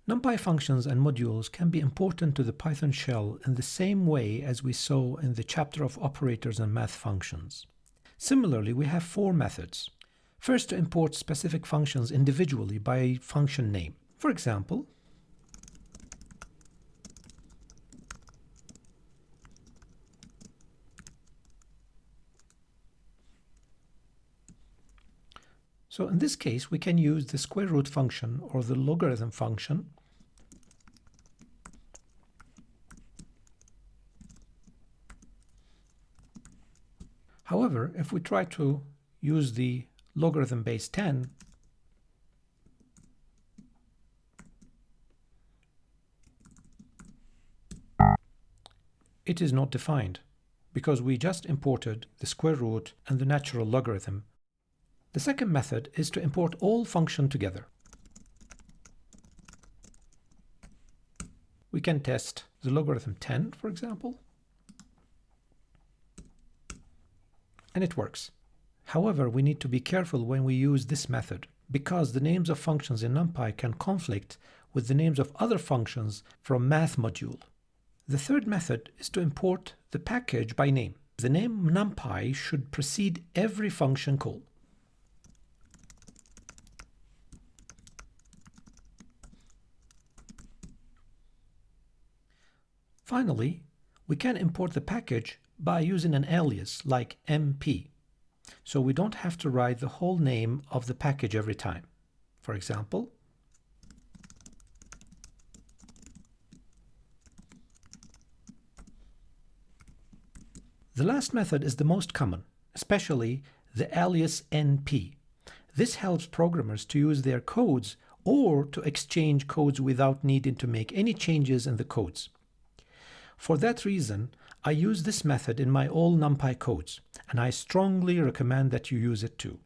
NumPy functions and modules can be important to the Python shell in the same way as we saw in the chapter of operators and math functions. Similarly, we have 4 methods. First, to import specific functions individually by function name. For example, so in this case, we can use the square root function or the logarithm function However, if we try to use the logarithm base 10, it is not defined because we just imported the square root and the natural logarithm. The second method is to import all functions together. We can test the logarithm 10, for example, and it works. However, we need to be careful when we use this method because the names of functions in NumPy can conflict with the names of other functions from math module. The third method is to import the package by name. The name NumPy should precede every function call. Finally, we can import the package by using an alias like MP, so we don't have to write the whole name of the package every time. For example, the last method is the most common, especially the alias NP. This helps programmers to use their codes or to exchange codes without needing to make any changes in the codes. For that reason, I use this method in my all NumPy codes, and I strongly recommend that you use it too.